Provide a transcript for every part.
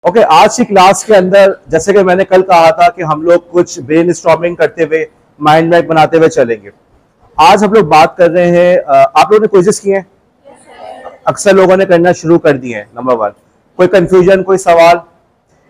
Okay, आज की class के अंदर जैसे कि मैंने कल कहा था कि हम लोग कुछ ब्रेनस्टॉर्मिंग करते हुए माइंड मैप बनाते हुए चलेंगे। आज हम लोग बात कर रहे हैं, आप लोगों ने क्विज़ेस किए हैं? अक्सर लोगों ने करना शुरू कर दिए हैं। नंबर 1, कोई कंफ्यूजन, कोई सवाल?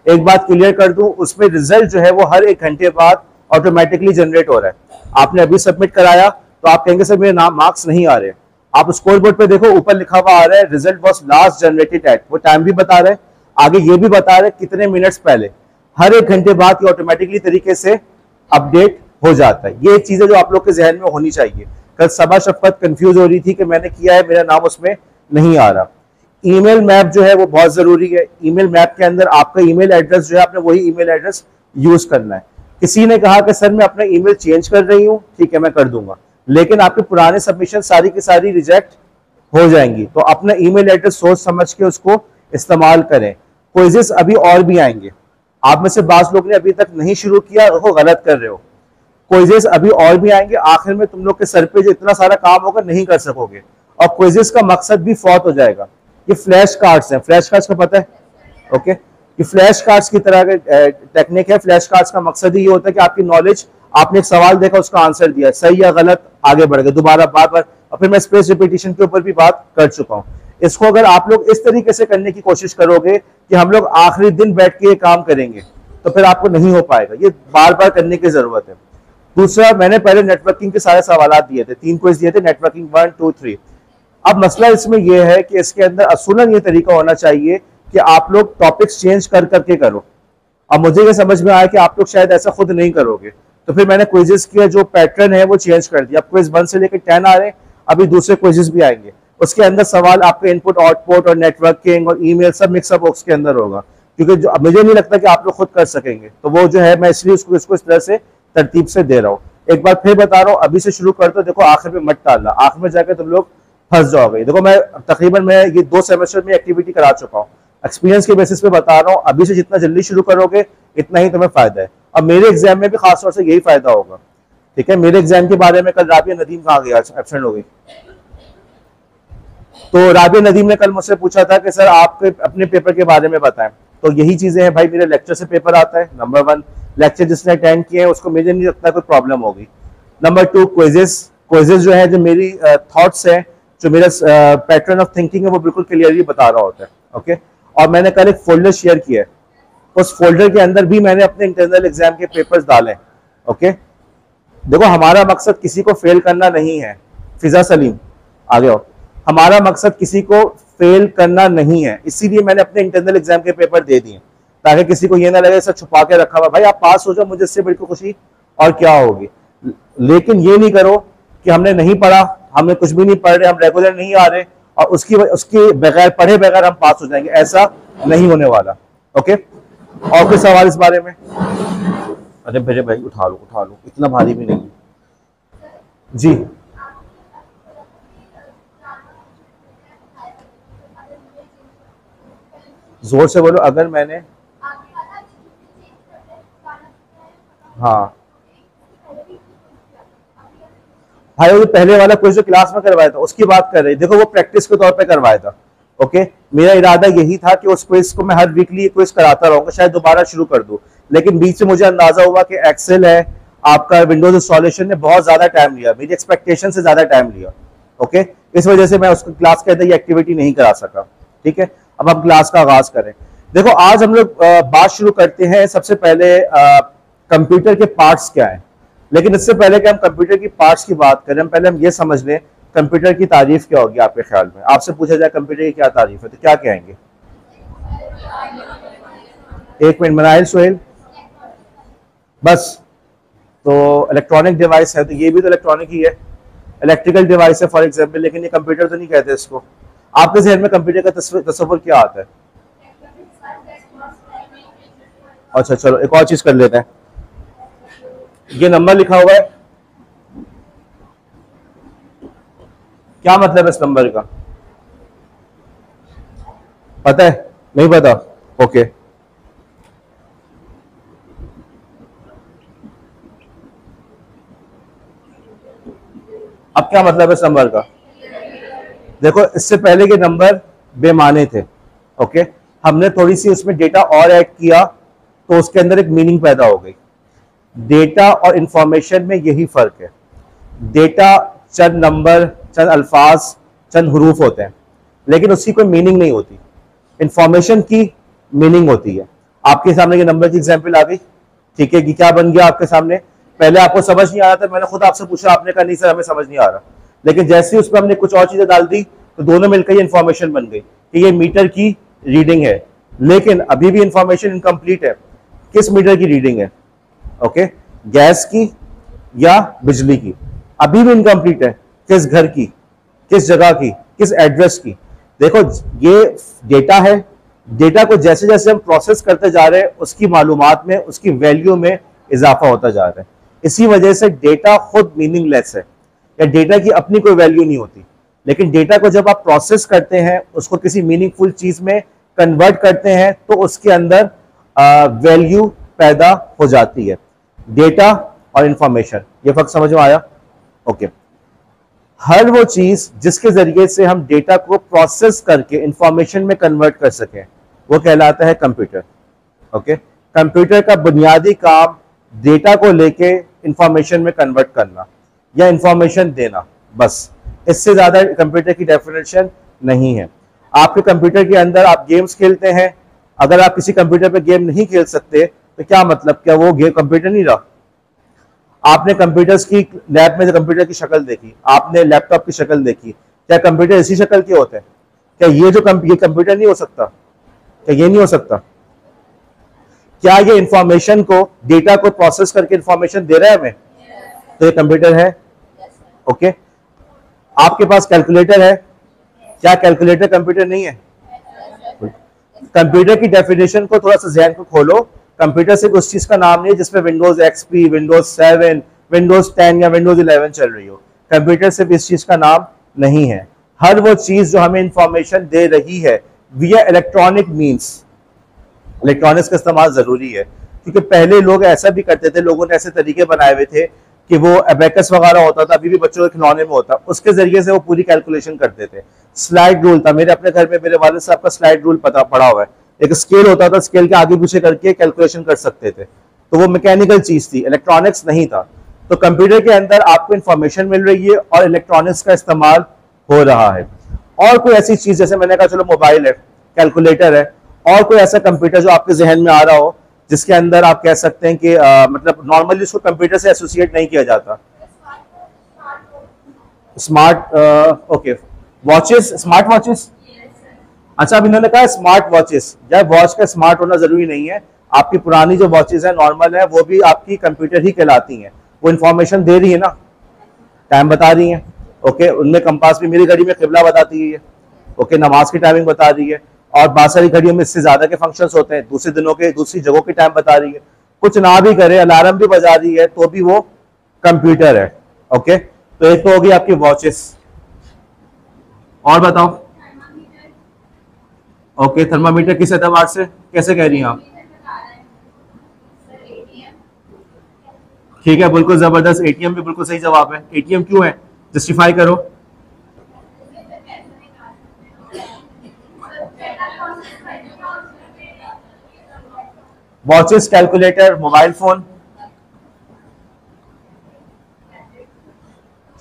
एक बात क्लियर कर दूं, उसमें रिजल्ट जो है वो हर 1 घंटे बाद ऑटोमेटिकली जनरेट हो रहा है। आपने अभी सबमिट कराया तो आप कहेंगे सर मेरे नाम मार्क्स नहीं आ रहे। आप स्कोर बोर्ड पे देखो, ऊपर लिखा हुआ आ रहा है result was last generated at, वो टाइम भी बता रहे हैं, आगे ये भी बता रहे कितने मिनट्स पहले। हर 1 घंटे बाद ये ऑटोमेटिकली तरीके से अपडेट हो जाता है। ये चीजें जो आप लोग के जहन में होनी चाहिए। कल सबा शफकत कंफ्यूज हो रही थी कि मैंने किया है, मेरा नाम उसमें नहीं आ रहा। ईमेल मैप जो है वो बहुत जरूरी है। ईमेल मैप के अंदर आपका ईमेल एड्रेस जो है, आपने वही ईमेल एड्रेस यूज करना है। किसी ने कहा कि सर मैं अपना ईमेल चेंज कर रही हूँ, ठीक है मैं कर दूंगा, लेकिन आपके पुराने सबमिशन सारी की सारी रिजेक्ट हो जाएंगी। तो अपना ईमेल एड्रेस सोच समझ के उसको इस्तेमाल करें। क्विज़ेस अभी और भी आएंगे। आप में से बास लोग ने अभी तक नहीं शुरू किया, वो गलत कर रहे हो। क्विज़ेस अभी और भी आएंगे। आखिर में तुम लोग के सर पे जो इतना सारा काम होगा नहीं कर सकोगे, और क्विज़ेस का मकसद भी फौत हो जाएगा। ये फ्लैश कार्ड्स हैं, फ्लैश कार्ड्स का पता है? ओके, ये फ्लैश कार्ड्स की तरह का टेक्निक है। फ्लैश कार्ड्स का मकसद ही ये होता है कि आपकी नॉलेज, आपने एक सवाल देखा उसका आंसर दिया, सही या गलत, आगे बढ़ गए दोबारा बार बार। और फिर मैं स्पेस रिपीटिशन के ऊपर भी बात कर चुका हूं। इसको अगर आप लोग इस तरीके से करने की कोशिश करोगे कि हम लोग आखिरी दिन बैठ के ये काम करेंगे, तो फिर आपको नहीं हो पाएगा। ये बार बार करने की जरूरत है। दूसरा, मैंने पहले नेटवर्किंग के सारे सवाल दिए थे, 3 क्विज दिए थे, नेटवर्किंग 1, 2, 3। अब मसला इसमें यह है कि इसके अंदर असूलन ये तरीका होना चाहिए कि आप लोग टॉपिक्स चेंज कर करके करो। अब मुझे ये समझ में आया कि आप लोग शायद ऐसा खुद नहीं करोगे, तो फिर मैंने क्विजेस किया, जो पैटर्न है वो चेंज कर दिया। अब क्विज 1 से लेकर 10 आ रहे हैं, अभी दूसरे क्विजेस भी आएंगे। उसके अंदर सवाल आपके इनपुट आउटपुट और नेटवर्किंग और ईमेल सब मिक्सअप बॉक्स के अंदर होगा, क्योंकि मुझे नहीं लगता कि आप लोग खुद कर सकेंगे। तो वो जो है मैं इसलिए उसको इस तरह से तरतीब से दे रहा हूँ। एक बार फिर बता रहा हूँ, अभी से शुरू कर दो। देखो आखिर में मत टालना, आखिर में जाकर तुम लोग फंस जाओगे। देखो मैं तकरीबन ये 2 सेमेस्टर में एक्टिविटी करा चुका हूँ। एक्सपीरियंस के बेसिस पे बता रहा हूँ, अभी से जितना जल्दी शुरू करोगे इतना ही तुम्हें फायदा है। और मेरे एग्जाम में भी खासतौर से यही फायदा होगा। ठीक है, मेरे एग्जाम के बारे में कल राबिया नदीम कहाँ गया, एब्सेंट हो गई। तो राबिया नदीम ने कल मुझसे पूछा था कि सर आप अपने पेपर के बारे में बताएं। तो यही चीजें हैं भाई, मेरे लेक्चर से पेपर आता है। नंबर 1, लेक्चर जिसने अटेंड किए हैं उसको मुझे नहीं लगता कोई प्रॉब्लम होगी। नंबर 2, क्विजेस जो है, जो मेरी थॉट्स है, जो मेरा पैटर्न ऑफ थिंकिंग है, वो बिल्कुल क्लियरली बता रहा होता है। ओके, और मैंने कल एक फोल्डर शेयर किया है, उस फोल्डर के अंदर भी मैंने अपने इंटरनल एग्जाम के पेपर्स डाले। ओके, देखो हमारा मकसद किसी को फेल करना नहीं है। फिजा सलीम आगे आओ। हमारा मकसद किसी को फेल करना नहीं है, इसीलिए मैंने अपने इंटरनल एग्जाम के पेपर दे दिए, ताकि किसी को ये ना लगे सब छुपा के रखा हुआ। भाई आप पास हो जाओ, मुझे इससे बड़ी खुशी और क्या होगी। लेकिन ये नहीं करो कि हमने नहीं पढ़ा, हमने कुछ भी नहीं पढ़ रहे, हम रेगुलर नहीं आ रहे और उसके बगैर पढ़े बगैर हम पास हो जाएंगे, ऐसा नहीं होने वाला। ओके, और कोई सवाल इस बारे में? अरे मेरे भाई उठा लो, इतना भारी भी नहीं जी। जोर से बोलो। अगर मैंने, हाँ भाई वो पहले वाला क्विज जो क्लास में करवाया था उसकी बात कर रही, देखो वो प्रैक्टिस के तौर पे करवाया था। ओके, मेरा इरादा यही था कि उस क्विज को मैं हर वीकली क्विज कराता रहूंगा, शायद दोबारा शुरू कर दूं। लेकिन बीच में मुझे अंदाजा हुआ कि एक्सेल है, आपका विंडोज इंस्टॉलेशन ने बहुत ज्यादा टाइम लिया, मेरी एक्सपेक्टेशन से ज्यादा टाइम लिया। ओके, इस वजह से मैं उसको क्लास के अंदर ये एक्टिविटी नहीं करा सका। ठीक है, अब हम क्लास का आगाज करें। देखो आज हम लोग बात शुरू करते हैं। सबसे पहले कंप्यूटर के पार्ट्स क्या है, लेकिन इससे पहले कि हम कंप्यूटर की पार्ट्स की बात करें, हम पहले हम ये समझ लें कंप्यूटर की तारीफ क्या होगी आपके ख्याल में। आपसे पूछा जाए कंप्यूटर की क्या तारीफ है तो क्या कहेंगे? 1 मिनट, मनाइल सोहेल बस। तो इलेक्ट्रॉनिक डिवाइस है, तो ये भी तो इलेक्ट्रॉनिक ही है, इलेक्ट्रिकल डिवाइस है फॉर एग्जाम्पल, लेकिन ये कंप्यूटर तो नहीं कहते इसको। आपके जहन में कंप्यूटर का तस्वीर क्या आता है? अच्छा चलो एक और चीज कर लेते हैं। ये नंबर लिखा हुआ है, क्या मतलब है इस नंबर का? पता है? नहीं पता? ओके, अब क्या मतलब है इस नंबर का? देखो इससे पहले के नंबर बेमाने थे। ओके, हमने थोड़ी सी उसमें डेटा और ऐड किया तो उसके अंदर एक मीनिंग पैदा हो गई। डेटा और इंफॉर्मेशन में यही फर्क है। डेटा चंद नंबर, चंद अल्फाज, चंद हरूफ होते हैं, लेकिन उसकी कोई मीनिंग नहीं होती। इंफॉर्मेशन की मीनिंग होती है। आपके सामने ये नंबर की एग्जांपल आ गई, ठीक है, कि क्या बन गया आपके सामने। पहले आपको समझ नहीं आ रहा था, मैंने खुद आपसे पूछा, आपने कहा नहीं सर हमें समझ नहीं आ रहा, लेकिन जैसे ही उसमें हमने कुछ और चीजें डाल दी तो दोनों मिलकर ये इंफॉर्मेशन बन गई कि ये मीटर की रीडिंग है। लेकिन अभी भी इंफॉर्मेशन इनकम्प्लीट है। किस मीटर की रीडिंग है? ओके, गैस की या बिजली की? अभी भी इनकम्प्लीट है। किस घर की, किस जगह की, किस एड्रेस की? देखो ये डेटा है। डेटा को जैसे जैसे हम प्रोसेस करते जा रहे हैं उसकी मालूमात में, उसकी वैल्यू में इजाफा होता जा रहा है। इसी वजह से डेटा खुद मीनिंगलेस है, या डेटा की अपनी कोई वैल्यू नहीं होती। लेकिन डेटा को जब आप प्रोसेस करते हैं, उसको किसी मीनिंगफुल चीज में कन्वर्ट करते हैं, तो उसके अंदर वैल्यू पैदा हो जाती है। डेटा और इंफॉर्मेशन, ये फर्क समझ में आया? ओके। हर वो चीज जिसके जरिए से हम डेटा को प्रोसेस करके इंफॉर्मेशन में कन्वर्ट कर सकें वो कहलाता है कंप्यूटर। ओके, कंप्यूटर का बुनियादी काम डेटा को लेके इंफॉर्मेशन में कन्वर्ट करना या इंफॉर्मेशन देना, बस। इससे ज्यादा कंप्यूटर की डेफिनेशन नहीं है। आपके कंप्यूटर के अंदर आप गेम्स खेलते हैं, अगर आप किसी कंप्यूटर पे गेम नहीं खेल सकते तो क्या मतलब, क्या वो गेम कंप्यूटर नहीं रहा? आपने कंप्यूटर्स की लैब में कंप्यूटर की शक्ल देखी, आपने लैपटॉप की शक्ल देखी, क्या कंप्यूटर इसी शक्ल के होते हैं? क्या ये जो ये कंप्यूटर नहीं हो सकता? क्या ये नहीं हो सकता? क्या ये इंफॉर्मेशन को, डेटा को प्रोसेस करके इंफॉर्मेशन दे रहा है हमें? तो ये कंप्यूटर है। ओके, आपके पास कैलकुलेटर है, क्या कैलकुलेटर कंप्यूटर नहीं है? कंप्यूटर की डेफिनेशन को थोड़ा सा ज़हन को खोलो। कंप्यूटर सिर्फ उस चीज का नाम नहीं है जिसमें विंडोज एक्सपी, विंडोज 7, विंडोज 10 या विंडोज 11 चल रही हो। कंप्यूटर सिर्फ इस चीज का नाम नहीं है। हर वो चीज जो हमें इंफॉर्मेशन दे रही है विया इलेक्ट्रॉनिक मीन्स। इलेक्ट्रॉनिक्स का इस्तेमाल जरूरी है, क्योंकि पहले लोग ऐसा भी करते थे, लोगों ने ऐसे तरीके बनाए हुए थे कि वो अबेकस वगैरह होता था, अभी भी बच्चों के खिलौने में होता, उसके जरिए से वो पूरी कैलकुलेशन करते थे। स्लाइड रूल था, मेरे अपने घर में मेरे वालिद साहब का स्लाइड रूल पड़ा हुआ है। एक स्केल होता था, स्केल के आगे पीछे करके कैलकुलेशन कर सकते थे, तो वो मैकेनिकल चीज थी, इलेक्ट्रॉनिक्स नहीं था। तो कंप्यूटर के अंदर आपको इंफॉर्मेशन मिल रही है और इलेक्ट्रॉनिक्स का इस्तेमाल हो रहा है। और कोई ऐसी चीज, जैसे मैंने कहा चलो मोबाइल है, कैलकुलेटर है, और कोई ऐसा कंप्यूटर जो आपके जहन में आ रहा हो जिसके अंदर आप कह सकते हैं कि मतलब नॉर्मली उसको कंप्यूटर से एसोसिएट नहीं किया जाता। Smart, okay, watches, smart watches. अच्छा, अब इन्होंने कहा स्मार्ट वॉचेस। यार वॉच का स्मार्ट होना जरूरी नहीं है। आपकी पुरानी जो वॉचेस है नॉर्मल है, वो भी आपकी कंप्यूटर ही कहलाती हैं। वो इंफॉर्मेशन दे रही है ना, टाइम बता रही है। ओके, उनमें कंपास भी, मेरी घड़ी में किबला बताती है। ओके, नमाज की टाइमिंग बता रही है, और बहुत सारी घड़ियों में इससे ज्यादा के फंक्शंस होते हैं, दूसरे दिनों के, दूसरी जगहों की टाइम बता रही है। कुछ ना भी करे, अलार्म भी बजा रही है, तो भी वो कंप्यूटर है। ओके, तो एक तो होगी आपकी वॉचेस। और बताओ। ओके, थर्मामीटर किस एतबार से, कैसे कह रही हैं आप? ठीक है, बिल्कुल जबरदस्त। एटीएम भी बिल्कुल सही जवाब है। एटीएम क्यों है, जस्टिफाई करो। Watches, calculator, mobile phone.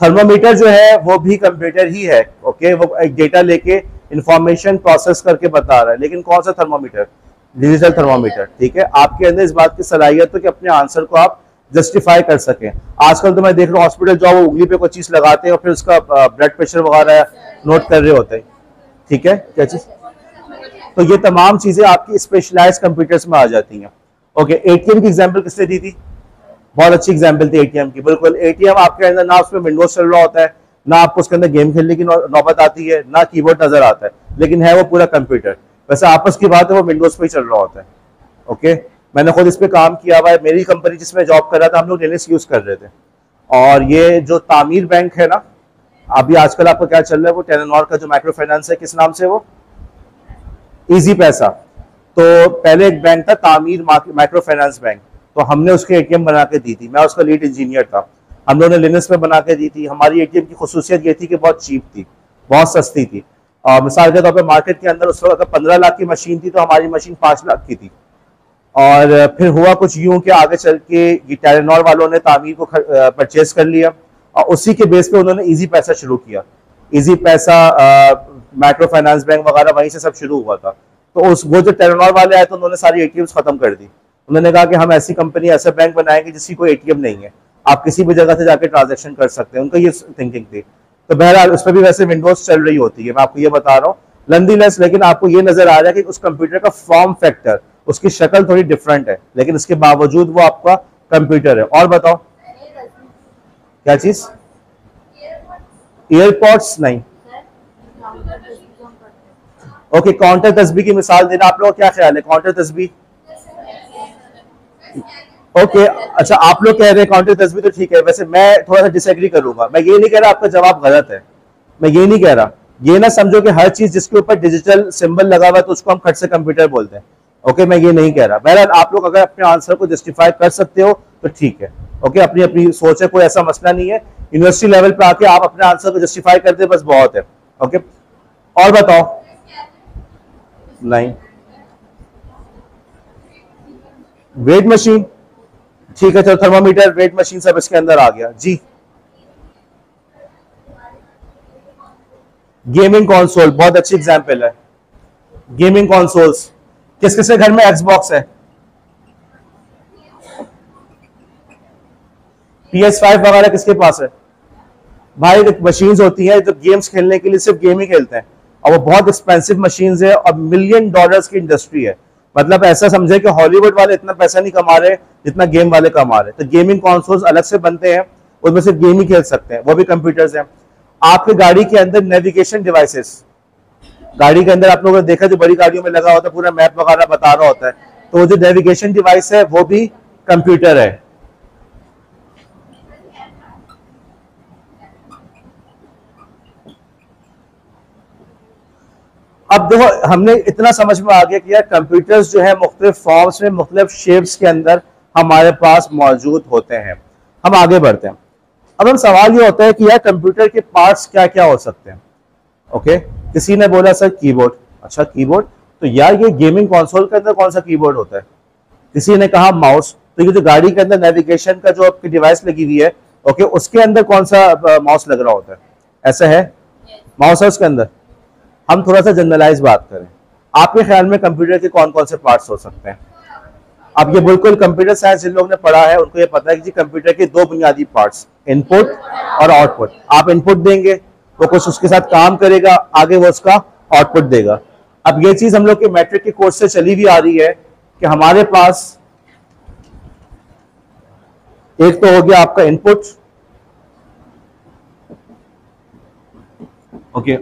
Thermometer जो है वो भी कंप्यूटर ही है। ओके, वो एक डेटा लेके इंफॉर्मेशन प्रोसेस करके बता रहा है, लेकिन कौन सा थर्मोमीटर? Digital thermometer. ठीक है, आपके अंदर इस बात की सलाहियत हो कि अपने आंसर को आप जस्टिफाई कर सकें। आजकल तो मैं देख रहा हूँ हॉस्पिटल जाओ, वो उंगली पे कोई चीज लगाते हैं और फिर उसका ब्लड प्रेशर वगैरह नोट कर रहे होते हैं। ठीक है, क्या चीज? तो ये तमाम चीजें आपकी स्पेशलाइज्ड कंप्यूटर्स में आ जाती हैं। ओके, एटीएम की एग्जांपल किसने दी थी? बहुत अच्छी एग्जांपल थी एटीएम की। बिल्कुल, एटीएम आपके अंदर ना उसमें विंडोज चल रहा होता है, ना आपको उसके अंदर गेम खेलने की नौबत आती है, ना कीबोर्ड नजर आता है, लेकिन है वो पूरा कंप्यूटर। वैसे आपस की बात है वो विंडोज पे ही चल रहा होता है। ओके, मैंने खुद इस पे काम किया हुआ है। मेरी कंपनी जिसमें जॉब कर रहा था, हम लोग लिनक्स यूज कर रहे थे। और ये जो तामीर बैंक है ना, अभी आजकल आपको क्या चल रहा है, वो टेलेनॉर का जो माइक्रो फाइनेंस है, किस नाम से? वो इजी पैसा। तो पहले एक बैंक था तामीर माइक्रो फाइनेंस बैंक, तो हमने उसके एटीएम बना के दी थी। मैं उसका लीड इंजीनियर था। हम लोगों ने लिनक्स में बना के दी थी। हमारी एटीएम की खुसूसियत ये थी कि बहुत चीप थी, बहुत सस्ती थी, मिसाल के तौर पे मार्केट के अंदर उस वक्त अगर 15 लाख की मशीन थी तो हमारी मशीन 5 लाख की थी। और फिर हुआ कुछ यूं कि आगे चल के ये टेलीनॉर वालों ने तामीर को परचेज कर लिया और उसी के बेस पे उन्होंने इजी पैसा शुरू किया। इजी पैसा, माइक्रो फाइनेंस बैंक वगैरह, वहीं से सब शुरू हुआ था। तो उस वो जो टेलीनॉर वाले आए तो उन्होंने सारी एटीएम्स खत्म कर दी। उन्होंने कहा कि हम ऐसी कंपनी, ऐसा बैंक बनाएंगे जिसकी कोई एटीएम नहीं है, आप किसी भी जगह से जाके ट्रांजेक्शन कर सकते हैं। उनका ये थिंकिंग थी। तो बहरहाल उस पर भी वैसे विंडोज चल रही होती है, मैं आपको ये बता रहा हूँ लंदीलेस। लेकिन आपको ये नजर आ रहा है कि उस कंप्यूटर का फॉर्म फैक्टर, उसकी शक्ल थोड़ी डिफरेंट है, लेकिन इसके बावजूद वो आपका कंप्यूटर है। और बताओ क्या चीज? ईयरपॉड्स नहीं। ओके, काउंटर तस्बीह की मिसाल देना। आप लोगों का क्या ख्याल है काउंटर तस्बीह? ओके, अच्छा आप लोग कह रहे हैं काउंटर तस्बीह तो ठीक है। वैसे मैं थोड़ा सा डिसएग्री करूंगा। मैं ये नहीं कह रहा आपका जवाब गलत है, मैं ये नहीं कह रहा। ये ना समझो कि हर चीज जिसके ऊपर डिजिटल सिंबल लगा हुआ है तो उसको हम खट से कंप्यूटर बोलते हैं। ओके, मैं ये नहीं कह रहा। बहरहाल आप लोग अगर अपने आंसर को जस्टिफाई कर सकते हो तो ठीक है। ओके, अपनी अपनी सोच है, कोई ऐसा मसला नहीं है। यूनिवर्सिटी लेवल पे आके आप अपने आंसर को जस्टिफाई करते बस बहुत है। ओके, और बताओ। नहीं, वेट मशीन ठीक है, चलो थर्मामीटर, वेट मशीन सब इसके अंदर आ गया जी। गेमिंग कंसोल बहुत अच्छी एग्जांपल है। गेमिंग कंसोल्स, किस किसके घर में एक्सबॉक्स है? PS5 वगैरह किसके पास है? भाई मशीन्स होती हैं जो गेम्स खेलने के लिए सिर्फ गेम ही खेलते हैं, और वो बहुत एक्सपेंसिव मशीन्स है और $1 मिलियन की इंडस्ट्री है। मतलब ऐसा समझे कि हॉलीवुड वाले इतना पैसा नहीं कमा रहे जितना गेम वाले कमा रहे। तो गेमिंग कंसोल्स अलग से बनते हैं, उसमें सिर्फ गेम ही खेल सकते हैं, वो भी कंप्यूटर्स हैं। आपके गाड़ी के अंदर नेविगेशन डिवाइसेस, गाड़ी के अंदर आप लोगों ने देखा जो बड़ी गाड़ियों में लगा होता है, पूरा मैप वगैरह बता रहा होता है, तो वो जो नेविगेशन डिवाइस है वो भी कंप्यूटर है। अब देखो हमने इतना समझ में आ गया कि यार कंप्यूटर्स जो है मुख्तलिफ फॉर्म्स में, मुख्तलिफ शेप्स के अंदर हमारे पास मौजूद होते हैं। हम आगे बढ़ते हैं। अब हम सवाल ये होता है कि यार कंप्यूटर के पार्ट्स क्या क्या हो सकते हैं। ओके, किसी ने बोला सर कीबोर्ड। अच्छा कीबोर्ड, तो यार ये गेमिंग कंसोल के अंदर कौन सा कीबोर्ड होता है? किसी ने कहा माउस, तो ये जो गाड़ी के अंदर नेविगेशन का जो आपकी डिवाइस लगी हुई है, ओके, उसके अंदर कौन सा माउस लग रहा होता है? ऐसा है, माउस है उसके अंदर। हम थोड़ा सा जनरलाइज बात करें, आपके ख्याल में कंप्यूटर के कौन कौन से पार्ट्स हो सकते हैं? अब ये बिल्कुल कंप्यूटर साइंस जिन लोगों ने पढ़ा है उनको ये पता है कि जी कंप्यूटर के दो बुनियादी पार्ट्स, इनपुट और आउटपुट। आप इनपुट देंगे वो कुछ उसके साथ काम करेगा, आगे वो उसका आउटपुट देगा। अब ये चीज हम लोग के मैट्रिक के कोर्स से चली भी आ रही है कि हमारे पास एक तो हो गया आपका इनपुट, ओके,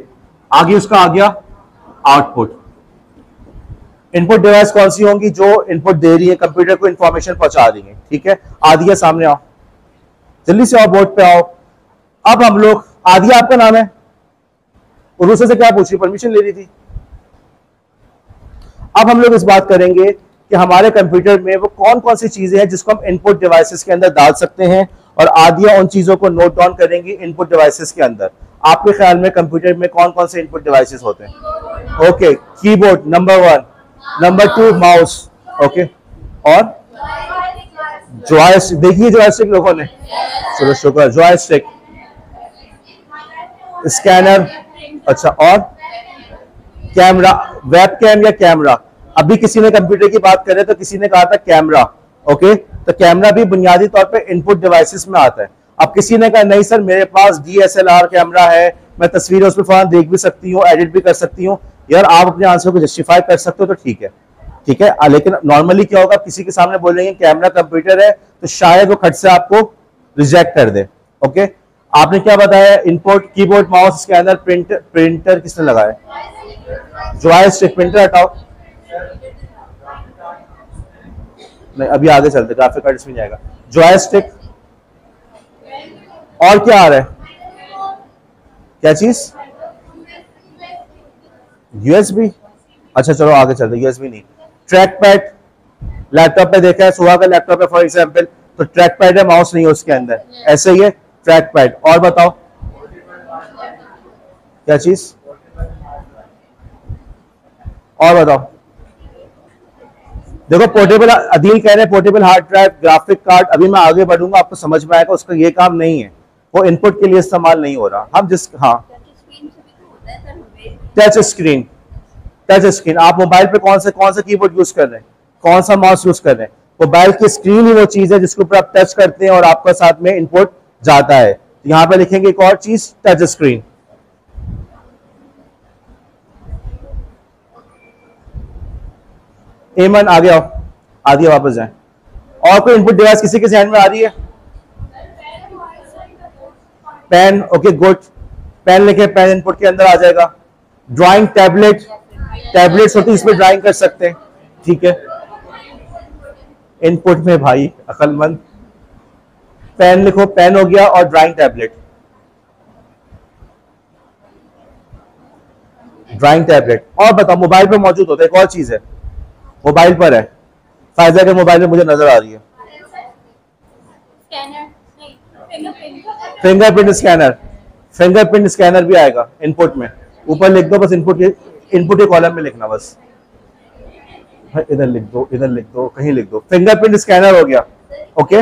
आगे उसका आ गया आउटपुट। इनपुट डिवाइस कौन सी होंगी? जो इनपुट दे रही है, कंप्यूटर को इंफॉर्मेशन पहुंचा रही है। ठीक है, आदिया सामने आओ, जल्दी से आओ, बोर्ड पे आओ। अब हम लोग, आदिया आपका नाम है, उर्दू से क्या पूछी, परमिशन ले रही थी। अब हम लोग इस बात करेंगे कि हमारे कंप्यूटर में वो कौन कौन सी चीजें हैं जिसको हम इनपुट डिवाइसेस के अंदर डाल सकते हैं, और आदिया उन चीजों को नोट डाउन करेंगी इनपुट डिवाइसेस के अंदर। आपके ख्याल में कंप्यूटर में कौन कौन से इनपुट डिवाइसेस होते हैं? Okay, keyboard number 1, number 2 mouse, okay, और जॉयस्टिक, देखिए जॉयस्टिक लोगों ने, चलो शुक्र, जॉयस्टिक, स्कैनर, अच्छा, और कैमरा, वेब कैम या कैमरा। अभी किसी ने कंप्यूटर की बात करे तो किसी ने कहा था कैमरा, ओके, तो कैमरा भी बुनियादी तौर पे इनपुट डिवाइसेस में आता है। अब किसी ने कहा नहीं सर मेरे पास DSLR कैमरा है, मैं तस्वीरें उसमें फौरन देख भी सकती हूँ, एडिट भी कर सकती हूँ। यार आप अपने आंसर को जस्टिफाई कर सकते हो तो ठीक है, ठीक है। लेकिन नॉर्मली क्या होगा, किसी के सामने बोलेंगे कैमरा कंप्यूटर है तो शायद वो खट से आपको रिजेक्ट कर दे। ओके, आपने क्या बताया? Input, keyboard, mouse, scanner, printer किसने लगाया? जॉयस्टिक, प्रिंटर हटाओ, नहीं अभी आगे चलते, ग्राफिक कार्ड इसमें जाएगा। जॉयस्टिक, और क्या आ रहा है? क्या चीज? USB, अच्छा चलो आगे चलते, USB नहीं। ट्रैक पैड, लैपटॉप पे देखा है, सुबह का लैपटॉप है फॉर एग्जांपल, तो ट्रैक पैड है, माउस नहीं है उसके अंदर, ऐसे ही है ट्रैक पैड। और बताओ क्या चीज? और बताओ। देखो पोर्टेबल, अदील कह रहे हैं portable hard drive, graphic card, अभी मैं आगे बढ़ूंगा आपको समझ में आएगा, उसका ये काम नहीं है, वो इनपुट के लिए इस्तेमाल नहीं हो रहा। हम जिस, हाँ टच स्क्रीन, टच स्क्रीन। आप मोबाइल पे कौन सा कीबोर्ड यूज कर रहे हैं, कौन सा माउस यूज कर रहे हैं? मोबाइल की स्क्रीन ही वो चीज है जिसके ऊपर आप टच करते हैं और आपका साथ में इनपुट जाता है। यहां पे लिखेंगे एक और चीज, टच स्क्रीन। एमन आगे आओ, आगे वापस जाएं। और कोई इनपुट डिवाइस किसी के ध्यान में आ रही है? पेन, ओके गुड, पेन लिखे, पेन इनपुट के अंदर आ जाएगा। ड्राइंग टैबलेट, टैबलेट्स होती है इसमें ड्राइंग कर सकते हैं, ठीक है इनपुट में भाई अकलमंद। पेन लिखो, पेन हो गया, और ड्राइंग टैबलेट, ड्राइंग टैबलेट। और बताओ मोबाइल पे मौजूद होता है एक और चीज है, मोबाइल पर है, फायदा के मोबाइल में मुझे नजर आ रही है, फिंगरप्रिंट स्कैनर, फिंगरप्रिंट स्कैनर भी आएगा इनपुट में। ऊपर लिख दो बस, इनपुट के कॉलम में लिखना बस, इधर लिख दो, इधर लिख दो, कहीं लिख दो, फिंगरप्रिंट स्कैनर हो गया। ओके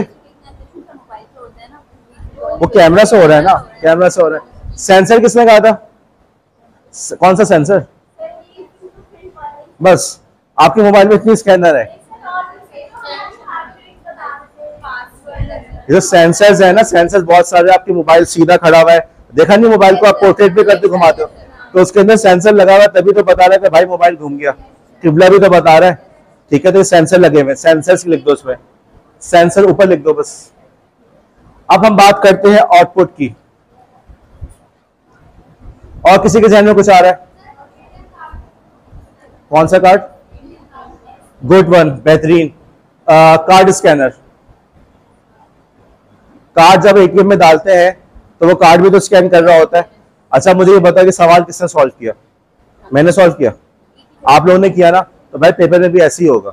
वो कैमरा से हो रहा है ना, कैमरा से हो रहा है। सेंसर किसने कहा था, कौन सा सेंसर? बस आपके मोबाइल में इतनी स्कैनर है, ये जो सेंसर्स है ना, सेंसर्स बहुत सारे। आपके मोबाइल सीधा खड़ा हुआ है, देखा नहीं मोबाइल को आप पोर्ट्रेट भी करते घुमाते हो तो उसके अंदर सेंसर लगा हुआ है, तभी तो बता रहा है कि भाई मोबाइल घूम गया, किबला भी तो बता रहा है, ठीक है। तो ये सेंसर लगे हुए, सेंसर्स लिख दो उसमें, सेंसर ऊपर लिख दो बस। अब हम बात करते हैं आउटपुट की। और किसी के ध्यान में कुछ आ रहा है? कौन सा कार्ड? गुड वन, बेहतरीन। कार्ड स्कैनर, कार्ड जब एटीएम में डालते हैं तो वो कार्ड भी तो स्कैन कर रहा होता है। अच्छा मुझे ये बताओ कि सवाल किसने सॉल्व किया? मैंने सॉल्व किया, आप लोगों ने किया ना? तो भाई पेपर में भी ऐसे ही होगा,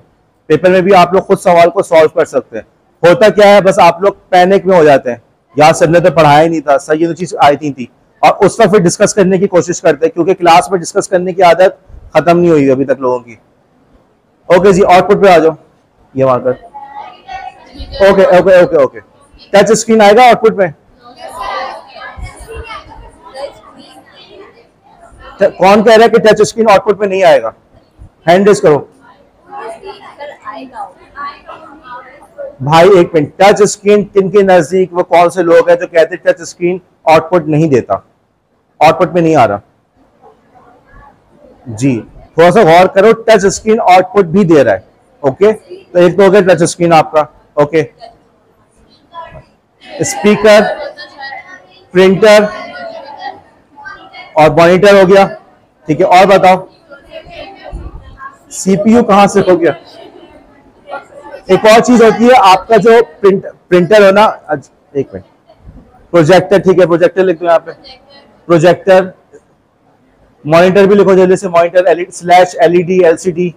पेपर में भी आप लोग खुद सवाल को सॉल्व कर सकते हैं। होता क्या है, बस आप लोग पैनिक में हो जाते हैं, यार सर ने तो पढ़ाया ही नहीं था, सर ये तो चीज आई थी, और उस पर फिर डिस्कस करने की कोशिश करते हैं, क्योंकि क्लास में डिस्कस करने की आदत खत्म नहीं हुई अभी तक लोगों की। ओके जी, आउटपुट पे आ जाओ, ये marker. Okay okay okay okay, touch screen आएगा आउटपुट में? कौन कह रहा है कि टच स्क्रीन आउटपुट में नहीं आएगा? हैंड रेज करो भाई। एक मिनट, टच स्क्रीन किन के नजदीक वो कौन से लोग हैं जो कहते हैं टच स्क्रीन आउटपुट नहीं देता, आउटपुट में नहीं आ रहा? जी थोड़ा सा गौर करो, टच स्क्रीन आउटपुट भी दे रहा है। ओके तो एक तो हो गया टच स्क्रीन आपका, ओके स्पीकर, प्रिंटर और मॉनिटर हो गया, ठीक है। और बताओ सीपीयू कहां से हो गया? एक और चीज होती है आपका जो प्रिंटर हो ना, एक मिनट, प्रोजेक्टर, ठीक है प्रोजेक्टर लिख दो यहाँ पे, प्रोजेक्टर। मॉनिटर भी लिखो जल्दी से, मॉनिटर स्लैश एलईडी एलसीडी।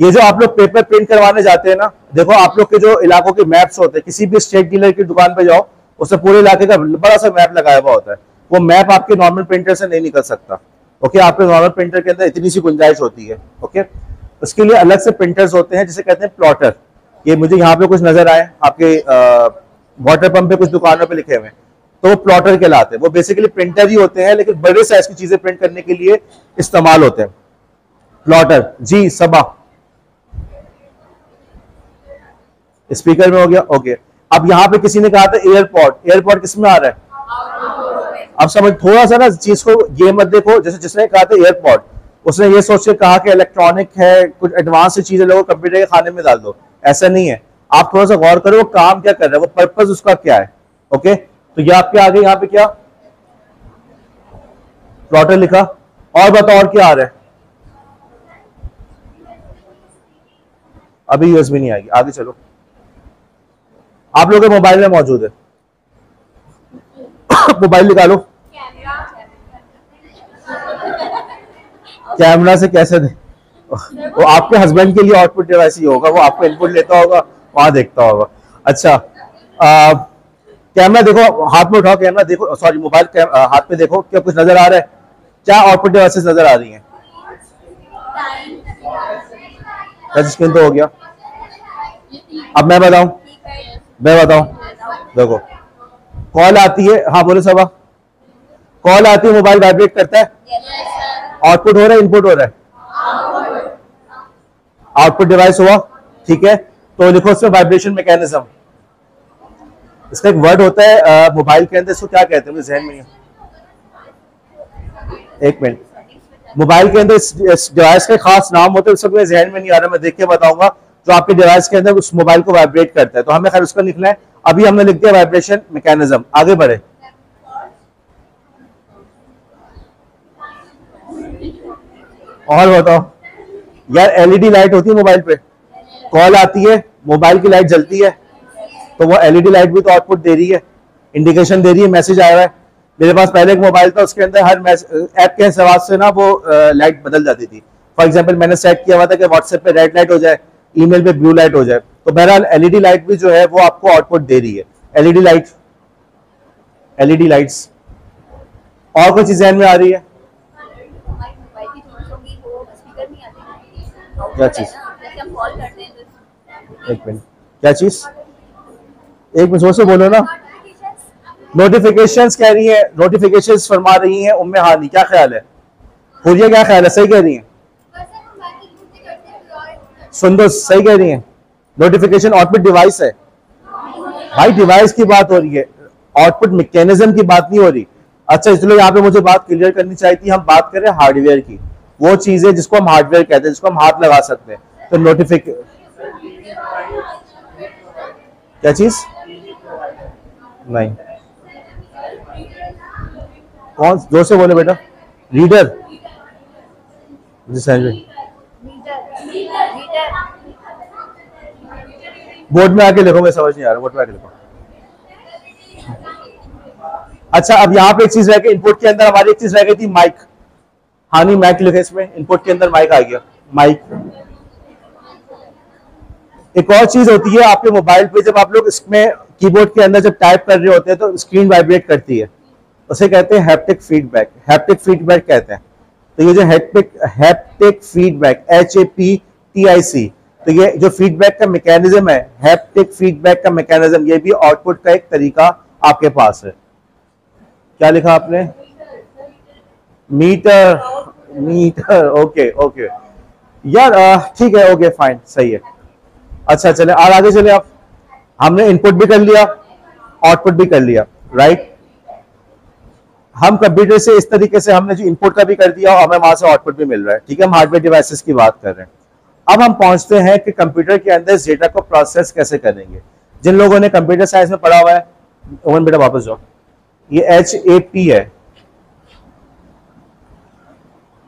ये जो आप लोग पेपर प्रिंट करवाने जाते हैं ना, देखो आप लोग के जो इलाकों के मैप्स होते हैं, किसी भी स्टेट डीलर की दुकान पे जाओ, उससे पूरे इलाके का बड़ा सा मैप लगाया हुआ होता है, वो मैप आपके नॉर्मल प्रिंटर से नहीं निकल सकता। ओके आपके नॉर्मल प्रिंटर के अंदर इतनी सी गुंजाइश होती है। ओके उसके लिए अलग से प्रिंटर्स होते हैं जिसे कहते हैं प्लॉटर। ये मुझे यहाँ पे कुछ नजर आए आपके वाटर पंप पे कुछ दुकानों पे लिखे हुए हैं, तो वो प्लॉटर कहलाते हैं। वो बेसिकली प्रिंटर ही होते हैं लेकिन बड़े साइज की चीजें प्रिंट करने के लिए इस्तेमाल होते हैं, प्लॉटर। जी सबा, स्पीकर में हो गया, ओके। अब यहाँ पे किसी ने कहा था एयरपॉड, एयरपॉड किस में आ रहा है? अब समझ थोड़ा सा ना चीज को, ये मत देखो जैसे जिसने कहा था एयरपॉड, उसने ये सोच के कहा कि इलेक्ट्रॉनिक है, कुछ एडवांस चीजें लोगों कंप्यूटर के खाने में डाल दो, ऐसा नहीं है। आप थोड़ा सा गौर करो वो काम क्या कर रहा है, वो पर्पस उसका क्या है। ओके तो ये आपके आगे यहाँ पे क्या प्लॉटर लिखा, और बताओ और क्या आ रहा है? अभी यूएसबी नहीं आएगी, आगे चलो। आप लोगों के मोबाइल में मौजूद है, मोबाइल निकालो। कैमरा से कैसे दे? वो आपके हस्बैंड के लिए आउटपुट डिवाइस ही होगा, वो आपको इनपुट लेता होगा, वहां देखता होगा। अच्छा कैमरा देखो, हाथ में उठाओ कैमरा, देखो सॉरी मोबाइल हाथ में देखो, क्या कुछ नजर आ रहा है? क्या आउटपुट डिवाइसेस नजर आ रही हैं? टच स्क्रीन तो हो गया। अब मैं बताऊं, देखो कॉल आती है, हाँ बोलो सबा, कॉल आती है, मोबाइल वाइब्रेट करता है, आउटपुट हो रहा है, इनपुट हो रहा है, आउटपुट डिवाइस हुआ, ठीक है। तो लिखो इसमें वाइब्रेशन मैकेनिज्म। इसका एक वर्ड होता है मोबाइल के अंदर, इसको क्या कहते हैं मुझे जहन में नहीं है। एक मिनट, मोबाइल के अंदर इस डिवाइस का खास नाम होता है, उस वक्त मेरे जहन में नहीं आ रहा, मैं देख के बताऊंगा। जो आपके डिवाइस के अंदर उस मोबाइल को वाइब्रेट करता है, तो हमें खैर उसका लिखना है। अभी हमने लिख दिया वाइब्रेशन मैकेनिज्म, आगे बढ़े। और बताओ यार, एलईडी लाइट होती है मोबाइल पे, कॉल आती है, मोबाइल की लाइट जलती है, तो वो एलईडी लाइट भी तो आउटपुट दे रही है, इंडिकेशन दे रही है, मैसेज आया है। मेरे पास पहले एक मोबाइल था, उसके अंदर हर ऐप के हिसाब से ना वो लाइट बदल जाती थी। फॉर एग्जांपल मैंने सेट किया हुआ था कि व्हाट्सएप पे रेड लाइट हो जाए, ईमेल पे ब्लू लाइट हो जाए। तो बहरहाल एलईडी लाइट भी जो है वो आपको आउटपुट दे रही है। LED light, LED lights. और कोई चीज ध्यान में आ रही है? क्या चीज? एक मिनट, क्या चीज? एक मिनट जोर से बोलो ना। नोटिफिकेशंस कह रही है, नोटिफिकेशंस फरमा रही हैं उम्मे हानी, क्या ख्याल है? हुरिया क्या ख्याल है? सही कह रही हैं, सुन दो, सही कह रही हैं। नोटिफिकेशन आउटपुट डिवाइस है भाई, डिवाइस की बात हो रही है, आउटपुट मैकेनिज्म की बात नहीं हो रही। अच्छा चलो, यहाँ पे मुझे बात क्लियर करनी चाहिए थी। हम बात कर रहे हैं हार्डवेयर की, वो चीज है जिसको हम हार्डवेयर कहते हैं, जिसको हम हाथ लगा सकते हैं। तो नोटिफिकेशन क्या चीज? नहीं, कौन? जोर से बोले बेटा। रीडर, बोर्ड में आके लिखो, मैं समझ नहीं आ रहा, बोर्ड में आके लिखो। अच्छा, अब यहाँ पे एक चीज रह गई, इनपुट के अंदर हमारी एक चीज रह गई थी, माइक। हाँ नहीं, माइक लिखे इसमें, इनपुट के अंदर माइक आ गया, माइक। एक और चीज होती है आपके मोबाइल पे, जब आप लोग इसमें कीबोर्ड के अंदर जब टाइप कर रहे होते हैं तो स्क्रीन वाइब्रेट करती है, उसे कहते हैं हैप्टिक फीडबैक। हैप्टिक फीडबैक कहते हैं। तो ये जो हैप्टिक फीडबैक, HAPTIC, तो ये जो फीडबैक का मैकेनिज्म है, हैप्टिक फीडबैक का मैकेनिज्म, ये भी आउटपुट का एक तरीका आपके पास है। क्या लिखा आपने? मीटर, मीटर, ओके ओके यार, ठीक है, ओके फाइन, सही है। अच्छा चले और आगे चले। आप, हमने इनपुट भी कर लिया, आउटपुट भी कर लिया, राइट। हम कंप्यूटर से इस तरीके से हमने जो इनपुट का भी कर दिया और हमें वहां से आउटपुट भी मिल रहा है, ठीक है। हम हार्डवेयर डिवाइसेस की बात कर रहे हैं। अब हम पहुंचते हैं कि कंप्यूटर के अंदर इस डेटा को प्रोसेस कैसे करेंगे। जिन लोगों ने कंप्यूटर साइंस में पढ़ा हुआ है, ओवन बेटा वापस जाओ, ये HAP है।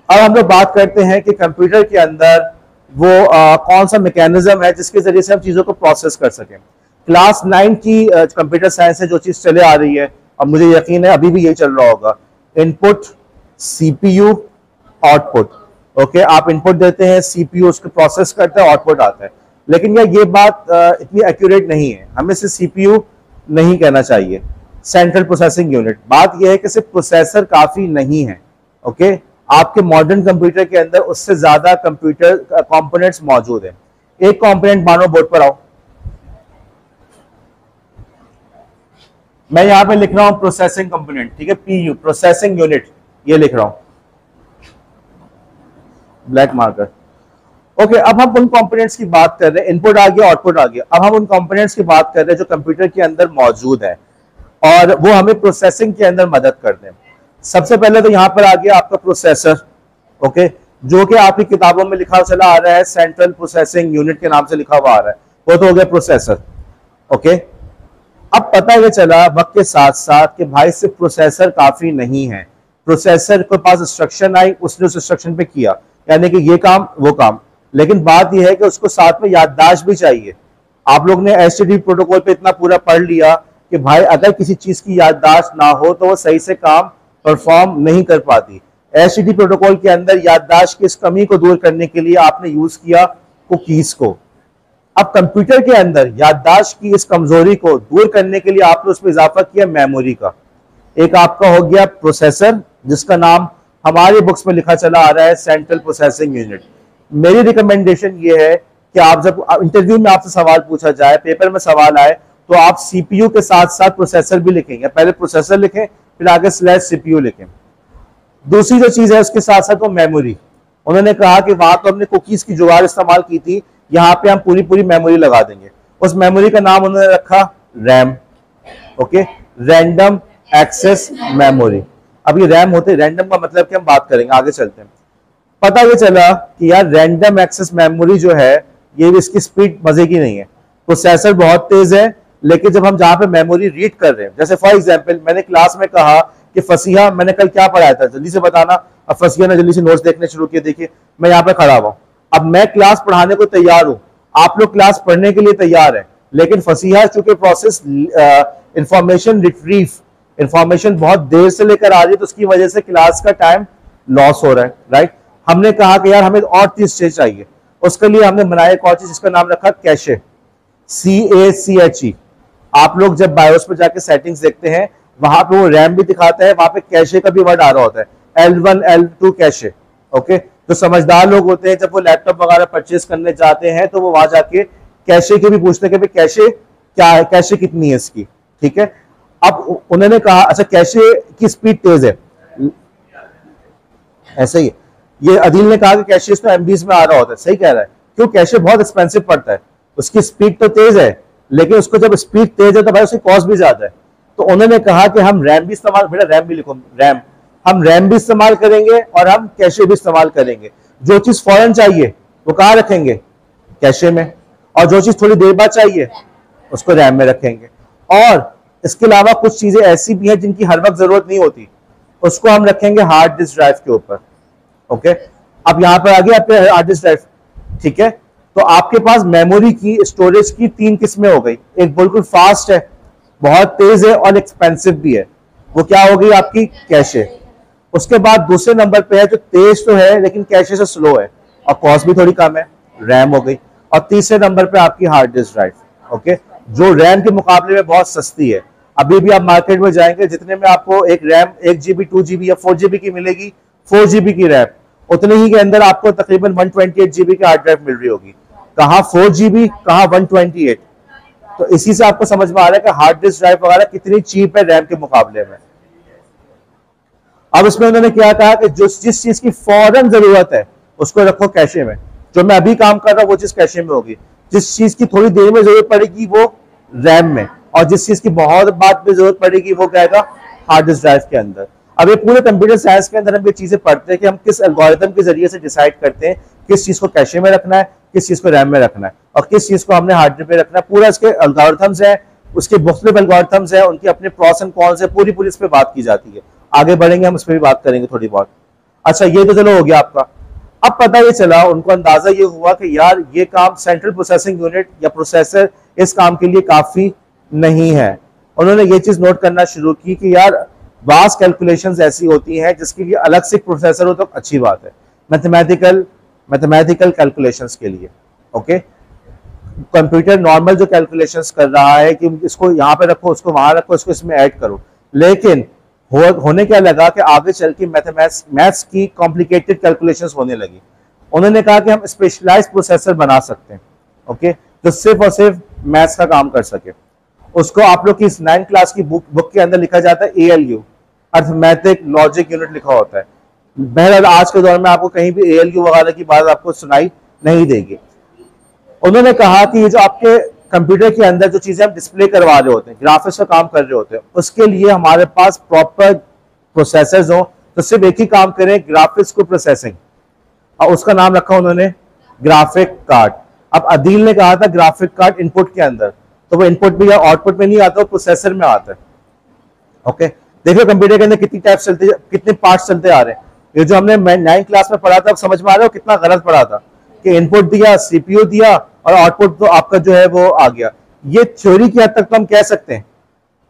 अब हम लोग बात करते हैं कि कंप्यूटर के अंदर वो कौन सा मैकेनिज्म है जिसके जरिए से हम चीजों को प्रोसेस कर सकें। क्लास 9 की कंप्यूटर साइंस से जो चीज चले आ रही है, और मुझे यकीन है अभी भी यही चल रहा होगा, इनपुट, CPU, आउटपुट। ओके, आप इनपुट देते हैं, CPU उसको प्रोसेस करता है, आउटपुट आता है। लेकिन यार ये बात इतनी एक्यूरेट नहीं है, हमें सिर्फ CPU नहीं कहना चाहिए, सेंट्रल प्रोसेसिंग यूनिट। बात यह है कि सिर्फ प्रोसेसर काफी नहीं है। ओके, आपके मॉडर्न कंप्यूटर के अंदर उससे ज्यादा कंप्यूटर कंपोनेंट्स मौजूद हैं। एक कंपोनेंट मानो, बोर्ड पर आओ, मैं यहां पे लिख रहा हूं प्रोसेसिंग कंपोनेंट, ठीक है, PU, प्रोसेसिंग यूनिट, ये लिख रहा हूं ब्लैक मार्कर। ओके, अब हम उन कंपोनेंट्स की बात कर रहे हैं, इनपुट आ गया, आउटपुट आ गया। अब हम उन कंपोनेंट्स की बात कर रहे हैं जो कंप्यूटर के अंदर मौजूद है और वो हमें प्रोसेसिंग के अंदर मदद करते हैं। सबसे पहले तो यहां पर आ गया आपका प्रोसेसर, ओके, जो कि आपकी किताबों में लिखा चला आ रहा है, सेंट्रल प्रोसेसिंग यूनिट के नाम से लिखा हुआ आ रहा है, वो तो हो गया प्रोसेसर। ओके, अब पता ये चला वक्त के साथ साथ कि भाई सिर्फ प्रोसेसर काफी नहीं है। प्रोसेसर के पास इंस्ट्रक्शन आई, उसने उस इंस्ट्रक्शन पे किया, यानी कि ये काम वो काम, लेकिन बात यह है कि उसको साथ में याददाश्त भी चाहिए। आप लोग ने HTTP प्रोटोकॉल पे इतना पूरा पढ़ लिया कि भाई अगर किसी चीज की याददाश्त ना हो तो वो सही से काम परफॉर्म नहीं कर पाती। HTTP प्रोटोकॉल के अंदर याददाश्त की इस कमी को दूर करने के लिए आपने यूज किया कुकीज को। अब कंप्यूटर के अंदर याददाश्त की इस कमजोरी को दूर करने के लिए आपने उसमें इजाफा किया मेमोरी का। एक आपका हो गया प्रोसेसर, जिसका नाम हमारे बुक्स में लिखा चला आ रहा है सेंट्रल प्रोसेसिंग यूनिट। मेरी रिकमेंडेशन ये है कि आप जब इंटरव्यू में आपसे सवाल पूछा जाए, पेपर में सवाल आए, तो आप सीपीयू के साथ साथ प्रोसेसर भी लिखेंगे। पहले प्रोसेसर लिखें, फिर आगे स्लैश सीपीयू लिखें। दूसरी जो चीज है उसके साथ साथ वो मेमोरी। उन्होंने कहा कि वहां तो हमने कुकीज की जुगाड़ इस्तेमाल की थी, यहाँ पे हम पूरी पूरी मेमोरी लगा देंगे। उस मेमोरी का नाम उन्होंने रखा RAM. Okay, random access memory. अब ये रैम होते, रैंडम का मतलब कि हम बात करेंगे, आगे चलते हैं। पता ये चला कि यार रैंडम एक्सेस मेमोरी जो है, ये भी इसकी स्पीड मजे की नहीं है। प्रोसेसर बहुत तेज है, लेकिन जब हम जहां पे मेमोरी रीड कर रहे हैं, जैसे फॉर एग्जांपल मैंने क्लास में कहा कि फसीहा, मैंने कल क्या पढ़ाया था जल्दी से बताना। अब फसीहा ने जल्दी से नोट्स देखने शुरू किए। देखिए मैं यहाँ पे खड़ा हुआ, अब मैं क्लास पढ़ाने को तैयार हूँ, आप लोग क्लास पढ़ने के लिए तैयार है, लेकिन फसीहा चूंकि प्रोसेस इंफॉर्मेशन रिट्रीव, इंफॉर्मेशन बहुत देर से लेकर आ रही है, तो उसकी वजह से क्लास का टाइम लॉस हो रहा है, राइट। हमने कहा कि यार हमें और चीज चाहिए, उसके लिए हमने बनाया एक और चीज, जिसका नाम रखा कैशे, CACHE। आप लोग जब बायोस पे जाके सेटिंग्स देखते हैं, वहां पे वो रैम भी दिखाता है, वहां पे कैशे का भी वर्ड आ रहा होता है, L1 L2 कैशे। ओके, जो समझदार लोग होते हैं, जब वो लैपटॉप वगैरह परचेज करने जाते हैं, तो वो वहां जाके कैशे के भी पूछते हैं कि कैशे क्या है, कैशे कितनी है इसकी, ठीक है। अब उन्होंने कहा अच्छा कैशे की स्पीड तेज है, ऐसे ही ये अदील ने कहा कि कैशे तो एमबीज में आ रहा होता है, सही कह रहा है, क्यों, कैशे बहुत एक्सपेंसिव पड़ता है, उसकी स्पीड तो तेज है, लेकिन उसको जब स्पीड तेज है तो भाई उसकी कॉस्ट भी ज्यादा है। तो उन्होंने कहा कि हम रैम भी इस्तेमाल, बेटा रैम भी लिखो, रैम, हम रैम भी इस्तेमाल करेंगे और हम कैशे भी इस्तेमाल करेंगे। जो चीज फौरन चाहिए वो कहाँ रखेंगे, कैशे में, और जो चीज थोड़ी देर बाद चाहिए उसको रैम में रखेंगे। और इसके अलावा कुछ चीजें ऐसी भी हैं जिनकी हर वक्त जरूरत नहीं होती, उसको हम रखेंगे हार्ड डिस्क ड्राइव के ऊपर। ओके, अब यहां पर आ गया आपके हार्ड डिस्क ड्राइव, ठीक है। तो आपके पास मेमोरी की, स्टोरेज की 3 किस्में हो गई। एक बिल्कुल फास्ट है, बहुत तेज है और एक्सपेंसिव भी है, वो क्या हो गई आपकी कैशे। उसके बाद दूसरे नंबर पे है जो तेज तो है लेकिन कैशे से स्लो है और कॉस्ट भी थोड़ी कम है, रैम हो गई। और तीसरे नंबर पे आपकी हार्ड डिस्क ड्राइव, ओके, जो रैम के मुकाबले में बहुत सस्ती है। अभी भी आप मार्केट में जाएंगे, जितने में आपको एक रैम 1 GB 2 GB या 4 GB की मिलेगी, 4 GB की रैम, उतने ही के अंदर आपको तकरीबन 128 GB की हार्ड ड्राइव मिल रही होगी। कहाँ 4 GB, कहाँ 128। तो इसी से आपको समझ में आ रहा है कि हार्ड डिस्क ड्राइव वगैरह कितनी चीप है रैम के मुकाबले में। अब इसमें उन्होंने क्या कहा कि जिस चीज की फौरन जरूरत है उसको रखो कैशे में, जो मैं अभी काम कर रहा हूं वो चीज कैशे में होगी, जिस चीज की थोड़ी देर में जरूरत पड़ेगी वो रैम में, और जिस चीज की बहुत बाद में जरूरत पड़ेगी वो क्या है हार्ड डिस्क ड्राइव के अंदर। अब ये पूरे कंप्यूटर साइंस के अंदर हम ये चीजें पढ़ते हैं कि हम किस एल्गोरिथम के जरिए से डिसाइड करते हैं किस चीज को कैशे में रखना है, किस चीज को रैम में रखना है, और किस चीज को हमने हार्ड ड्राइव में रखना है। पूरा इसके एल्गोरिथम्स है, उसके मुख्तलिफ एल्गोरिथम्स है, उनके अपने प्रॉस एंड कॉन्स है, पूरी इस पे बात की जाती है। आगे बढ़ेंगे हम उस पर भी बात करेंगे थोड़ी बहुत। अच्छा ये तो चलो हो गया आपका। अब पता ये चला, उनको अंदाजा ये हुआ कि यार ये काम सेंट्रल प्रोसेसिंग यूनिट या प्रोसेसर इस काम के लिए काफी नहीं है। उन्होंने ये चीज नोट करना शुरू की कि यार वास्ट कैलकुलेशंस ऐसी होती हैं जिसके लिए अलग से प्रोसेसर हो तो अच्छी बात है, मैथमेटिकल कैलकुलेशंस के लिए। ओके, कंप्यूटर नॉर्मल जो कैलकुलेशंस कर रहा है कि इसको यहाँ पे रखो, उसको वहां रखो, इसको इसमें ऐड करो, लेकिन होने क्या लगा कि आगे चल के मैथ्स की कॉम्प्लिकेटेड कैलकुलेशंस होने लगी। उन्होंने कहा कि हम स्पेशलाइज्ड प्रोसेसर बना सकते हैं, ओके, जो सिर्फ और सिर्फ मैथ्स का काम कर सके। उसको आप लोग की 9th क्लास की बुक के अंदर लिखा जाता है ALU, अर्थमेटिक लॉजिक यूनिट लिखा होता है। बहरहाल आज के दौर में आपको कहीं भी ALU वगैरह की बात आपको सुनाई नहीं देगी। उन्होंने कहा कि ये जो आपके कंप्यूटर के अंदर जो चीजें हम डिस्प्ले करवा रहे होते हैं, ग्राफिक्स का काम कर रहे होते हैं, उसके लिए हमारे पास प्रॉपर प्रोसेसर्स हो तो सिर्फ एक ही काम करें, ग्राफिक्स को प्रोसेसिंग, और उसका नाम रखा उन्होंने ग्राफिक कार्ड। अब अदील ने कहा था ग्राफिक कार्ड इनपुट के अंदर, तो वो इनपुट में या आउटपुट में नहीं आता, वो प्रोसेसर में आता है। ओके, देखो कंप्यूटर के अंदर कितनी टाइप्स चलते, कितने पार्ट्स चलते आ रहे हैं। ये जो हमने 9th क्लास में पढ़ा था, अब समझ में आ रहा है कितना गलत पढ़ा था कि इनपुट दिया, CPU दिया और आउटपुट तो आपका जो है वो आ गया। ये थ्योरी की हद तक तो हम कह सकते हैं,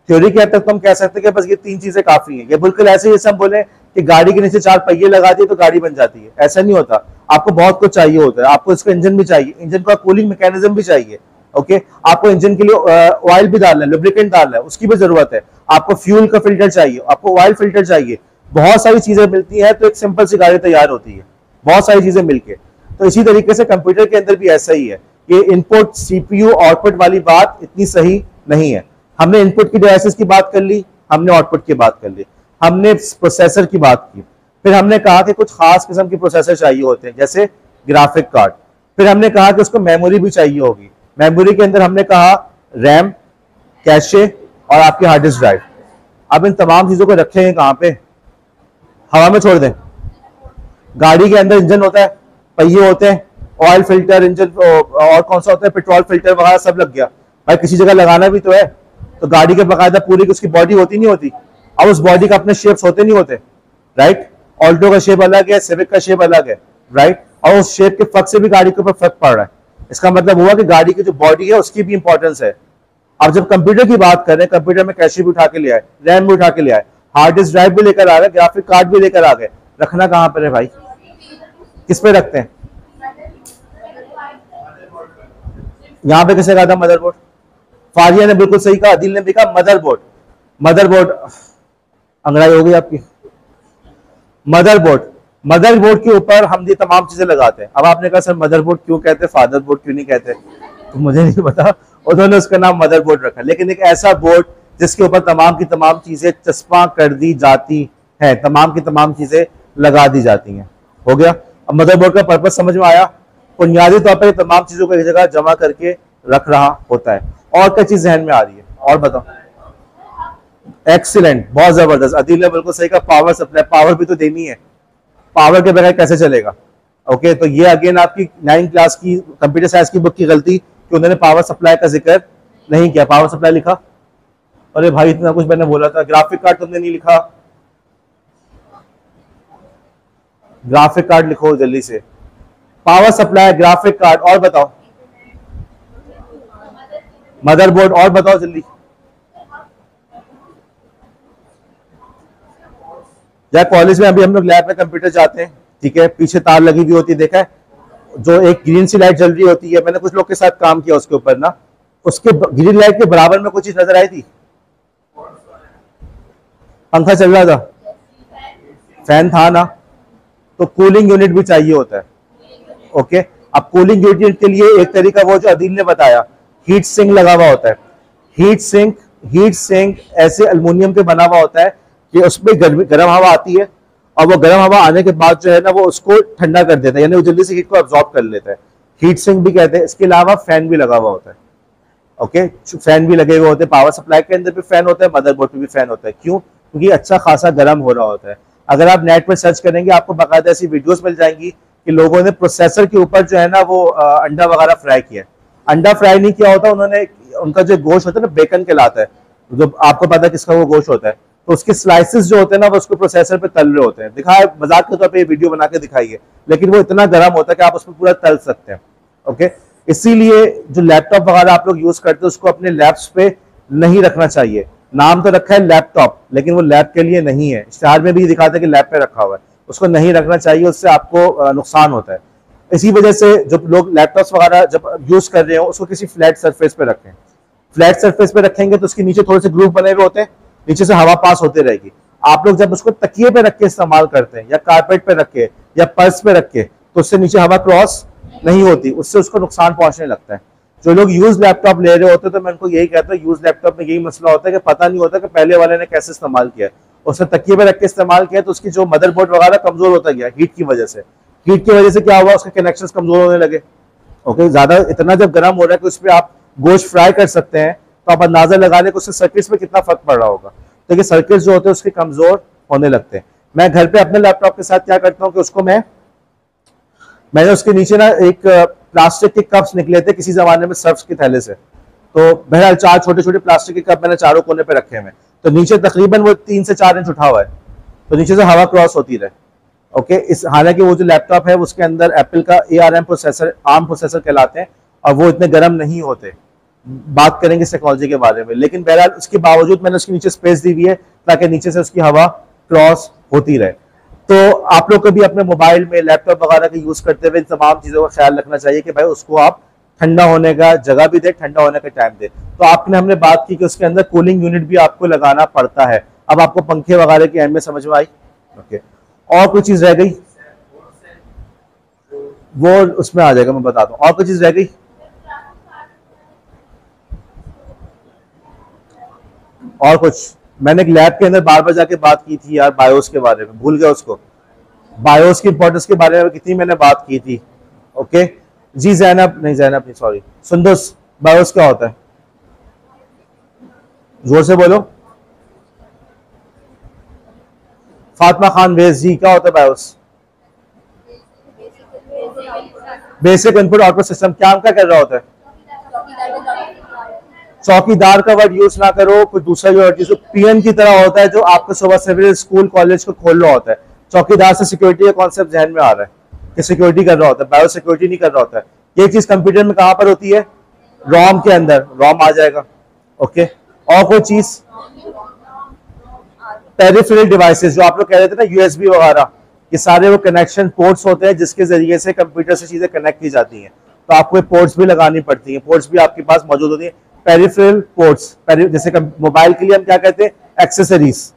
थ्योरी की हद तक तो हम कह सकते हैं कि बस ये 3 चीजें काफी हैं। ये बिल्कुल ऐसे जैसे हम बोले कि गाड़ी के नीचे 4 पहिए लगा दिए तो गाड़ी बन जाती है, ऐसा नहीं होता। आपको बहुत कुछ चाहिए होता है, आपको इसका इंजन भी चाहिए, इंजन का कूलिंग मैकेनिज्म भी चाहिए। ओके, आपको इंजन के लिए ऑयल भी डालना है, लुब्रिकेंट डालना है, उसकी भी जरूरत है। आपको फ्यूल का फिल्टर चाहिए, आपको ऑयल फिल्टर चाहिए, बहुत सारी चीजें मिलती हैं तो एक सिंपल सी गाड़ी तैयार होती है, बहुत सारी चीजें मिलके। तो इसी तरीके से कंप्यूटर के अंदर भी ऐसा ही है कि इनपुट सीपीयू आउटपुट वाली बात इतनी सही नहीं है। हमने इनपुट की डिवाइसेस की बात कर ली, हमने आउटपुट की बात कर ली, हमने प्रोसेसर की बात की, फिर हमने कहा कि कुछ खास किस्म के प्रोसेसर चाहिए होते हैं जैसे ग्राफिक कार्ड, फिर हमने कहा कि उसको मेमोरी भी चाहिए होगी। मेमोरी के अंदर हमने कहा रैम, कैशे और आपकी हार्ड डिस्क ड्राइव। अब इन तमाम चीजों को रखेंगे कहां पे? हवा में छोड़ दें? गाड़ी के अंदर इंजन होता है, पहिए होते हैं, ऑयल फिल्टर, इंजन और कौन सा होता है, पेट्रोल फिल्टर वगैरह सब लग गया। भाई किसी जगह लगाना भी तो है, तो गाड़ी के बाकायदा पूरी उसकी बॉडी होती नहीं होती। अब उस बॉडी का अपने शेप्स होते नहीं होते, राइट? ऑल्टो का शेप अलग है, सिविक का शेप अलग है, राइट? और उस शेप के फर्क से भी गाड़ी के ऊपर फर्क पड़ रहा है। इसका मतलब हुआ कि गाड़ी की जो बॉडी है उसकी भी इंपॉर्टेंस है। अब जब कंप्यूटर की बात करें, कंप्यूटर में कैशे भी उठा के ले आए, रैम भी उठा के ले आए, हार्ड डिस्क ड्राइव भी लेकर आ गए, ग्राफिक कार्ड भी लेकर आ गए, रखना कहां पर है भाई? किस पे रखते हैं? यहां पे किसे कहा था मदरबोर्ड? फारिया ने बिल्कुल सही कहा, दिल ने भी कहा मदरबोर्ड। मदरबोर्ड अंग्रेजी हो गई आपकी। मदरबोर्ड के ऊपर हम ये तमाम चीजें लगाते हैं। अब आपने कहा सर मदरबोर्ड क्यों कहते हैं, फादरबोर्ड क्यों नहीं कहते? तो मुझे नहीं पता, उन्होंने उसका नाम मदरबोर्ड रखा। लेकिन एक ऐसा बोर्ड जिसके ऊपर तमाम की तमाम चीजें चस्पा कर दी जाती है, तमाम की तमाम चीजें लगा दी जाती हैं। हो गया? अब मदरबोर्ड का पर्पज समझ में आया? बुनियादी तौर पर तमाम चीजों को एक जगह जमा करके रख रहा होता है। और क्या चीज जहन में आ रही है? और बताओ। एक्सीलेंट, बहुत जबरदस्त। अदील ने बिल्कुल सही कहा, पावर सप्लाई। पावर भी तो देनी है, पावर के बगैर कैसे चलेगा? ओके, तो ये अगेन आपकी 9th क्लास की कंप्यूटर साइंस की बुक की गलती कि उन्होंने पावर सप्लाई का जिक्र नहीं किया। पावर सप्लाई लिखा? अरे भाई इतना कुछ मैंने बोला था। ग्राफिक कार्ड तुमने नहीं लिखा? ग्राफिक कार्ड लिखो जल्दी से। पावर सप्लाई, ग्राफिक कार्ड, और बताओ। मदरबोर्ड, और बताओ जल्दी। या कॉलेज में अभी हम लोग लैब में कंप्यूटर जाते हैं, ठीक है, पीछे तार लगी हुई होती है, देखा है? जो एक ग्रीन सी लाइट जल रही होती है, मैंने कुछ लोग के साथ काम किया उसके ऊपर ना, उसके ग्रीन लाइट के बराबर में कुछ चीज नजर आई थी? पंखा चल रहा था, फैन था ना? तो कूलिंग यूनिट भी चाहिए होता है। ओके, अब कूलिंग यूनिट के लिए एक तरीका वो जो अदील ने बताया, हीट सिंक लगा हुआ होता है। हीट सिंक ऐसे अल्युमिनियम के बना हुआ होता है कि उसमें गर्म हवा आती है और वो गर्म हवा आने के बाद जो है ना वो उसको ठंडा कर देता है, यानी वो जल्दी से हीट को अब्सॉर्ब कर लेता है। हीट सिंक भी कहते हैं। इसके अलावा फैन भी लगा हुआ होता है। ओके, फैन भी लगे हुए होते हैं। पावर सप्लाई के अंदर भी फैन होता है, मदरबोर्ड पे भी फैन होता है। क्यों? क्योंकि अच्छा खासा गर्म हो रहा होता है। अगर आप नेट पर सर्च करेंगे आपको बाकायदा ऐसी वीडियोस मिल जाएंगी कि लोगों ने प्रोसेसर के ऊपर जो है ना वो अंडा वगैरह फ्राई किया। अंडा फ्राई नहीं किया होता उन्होंने, उनका जो गोश्त होता है ना बेकन कहलाता है, जो आपको पता है किसका वो गोश्त होता है, तो उसके स्लाइसेस जो होते हैं ना वो उसको प्रोसेसर पे तल रहे होते हैं। दिखाए मजाक के तौर पे वीडियो बना के दिखाइए, लेकिन वो इतना गर्म होता है कि आप उसमें पूरा तल सकते हैं। ओके, इसीलिए जो लैपटॉप वगैरह आप लोग यूज करते हैं उसको अपने लैब्स पे नहीं रखना चाहिए। नाम तो रखा है लैपटॉप, लेकिन वो लैब के लिए नहीं है। इश्तिहार में भी दिखाता है कि लैब पे रखा हुआ है, उसको नहीं रखना चाहिए, उससे आपको नुकसान होता है। इसी वजह से जब लोग लैपटॉप्स वगैरह जब यूज कर रहे हो उसको किसी फ्लैट सरफेस पे रखें। फ्लैट सरफेस पे रखेंगे तो उसके नीचे थोड़े से ग्रूव बने हुए होते हैं, नीचे से हवा पास होते रहेगी। आप लोग जब उसको तकिए पे रख के इस्तेमाल करते हैं या कारपेट पे रख के या पर्स पे रख के, तो उससे नीचे हवा क्रॉस नहीं होती, उससे उसको नुकसान पहुंचने लगता है। जो लोग यूज लैपटॉप ले रहे होते हैं तो मैं उनको यही कहता हूँ, यूज लैपटॉप में यही मसला होता है कि पता नहीं होता कि पहले वाले ने कैसे इस्तेमाल किया, उसने तकिए पे रख के इस्तेमाल किया तो उसकी जो मदरबोर्ड वगैरह कमजोर होता गया हीट की वजह से। हीट की वजह से क्या हुआ, उसके कनेक्शंस कमजोर होने लगे। ओके, ज्यादा इतना जब गर्म हो रहा है कि उस पर आप गोश्त फ्राई कर सकते हैं तो आप अंदाजा लगा लें कि उससे सर्किट्स में कितना फर्क पड़ रहा होगा। तो ये सर्किट्स जो होते हैं उसके कमजोर होने लगते हैं। मैं घर पे अपने लैपटॉप के साथ क्या करता हूँ कि उसको मैंने उसके नीचे ना एक प्लास्टिक के कप्स निकले थे किसी जमाने में सर्फ के थैले से, तो बहरहाल 4 छोटे छोटे प्लास्टिक के कप मैंने चारों कोने पे रखे हैं, तो नीचे तकरीबन वो 3 से 4 इंच उठा हुआ है, तो नीचे से हवा क्रॉस होती रहे। ओके, इस हालांकि वो जो लैपटॉप है उसके अंदर एप्पल का ARM प्रोसेसर, आर्म प्रोसेसर कहलाते हैं और वो इतने गर्म नहीं होते। बात करेंगे इस टेक्नोलॉजी के बारे में, लेकिन बहरहाल उसके बावजूद मैंने उसके नीचे स्पेस दी हुई है ताकि नीचे से उसकी हवा क्रॉस होती रहे। तो आप लोग को भी अपने मोबाइल में लैपटॉप वगैरह का यूज करते हुए तमाम चीजों का ख्याल रखना चाहिए कि भाई उसको आप ठंडा होने का जगह भी दे, ठंडा होने का टाइम दे। तो आपने हमने बात की कि उसके अंदर कूलिंग यूनिट भी आपको लगाना पड़ता है। अब आपको पंखे वगैरह की अहमियत समझ में आई? ओके, और कोई चीज रह गई? वो उसमें आ जाएगा, मैं बताता हूँ। और कोई चीज रह गई? और कुछ? मैंने एक लैब के अंदर बार बार जाके बात की थी यार बायोस के बारे में, भूल गया उसको। बायोस की इंपॉर्टेंस के बारे में कितनी मैंने बात की थी। ओके जी, जैनब नहीं, सॉरी सुंदस, बायोस क्या होता है? जोर से बोलो। फातिमा खान वेज जी, क्या होता है BIOS? Basic input output system. क्या कर रहा होता है? चौकीदार का वर्ड यूज ना करो, कोई दूसरा वर्ड यूज। पीएन की तरह होता है जो आपको सुबह सवेरे स्कूल कॉलेज को खोल रहा होता है। चौकीदार से सिक्योरिटी का कॉन्सेप्ट ध्यान में आ रहा है कि सिक्योरिटी कर रहा होता है, बायो सिक्योरिटी नहीं कर रहा होता है। ये चीज कंप्यूटर में कहां पर होती है? रॉम के अंदर, रॉम आ जाएगा। ओके, और कोई चीज? पेरिफेरल डिवाइसेस, जो आप लोग कह रहे थे ना यूएसबी वगैरह, ये सारे वो कनेक्शन पोर्ट्स होते हैं जिसके जरिए से कंप्यूटर से चीजें कनेक्ट की जाती हैं। तो आपको पोर्ट्स भी लगानी पड़ती हैं, पोर्ट्स भी आपके पास मौजूद होती है। पेरिफेरल पोर्ट्स, जैसे मोबाइल के लिए हम क्या कहते हैं? एक्सेसरीज।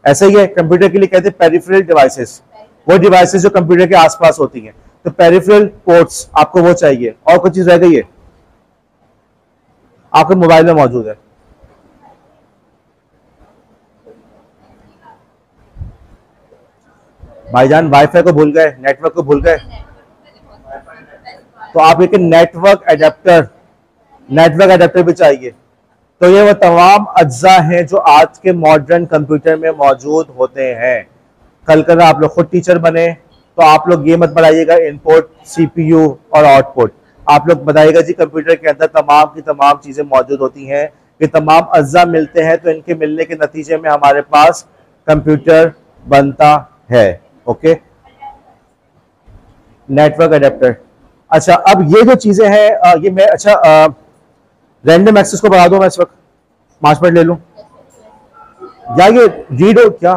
ऐसा ही है कंप्यूटर के लिए कहते हैं पेरिफेरल डिवाइसेस, वो डिवाइसेस जो कंप्यूटर के आसपास होती हैं। तो पेरिफेरल पोर्ट्स आपको वो चाहिए। और कुछ चीज रह गई है आपके मोबाइल में मौजूद है? भाईजान वाईफाई को भूल गए, नेटवर्क को भूल गए, तो आप एक नेटवर्क एडेप्टर भी चाहिए। तो ये वो तमाम अज्जा हैं जो आज के मॉडर्न कंप्यूटर में मौजूद होते हैं। कल कर आप लोग खुद टीचर बने तो आप लोग ये मत बताइएगा इनपुट सीपीयू और आउटपुट, आप लोग बताइएगा जी कंप्यूटर के अंदर तमाम की तमाम चीजें मौजूद होती हैं। ये तमाम अज्जा मिलते हैं तो इनके मिलने के नतीजे में हमारे पास कंप्यूटर बनता है। Okay, network adapter. अच्छा, अब ये जो चीजें हैं ये मैं रैंडम एक्सेस को बढ़ा दूं मैं इस वक्त, 5 मिनट ले लूं या ये रीड हो क्या?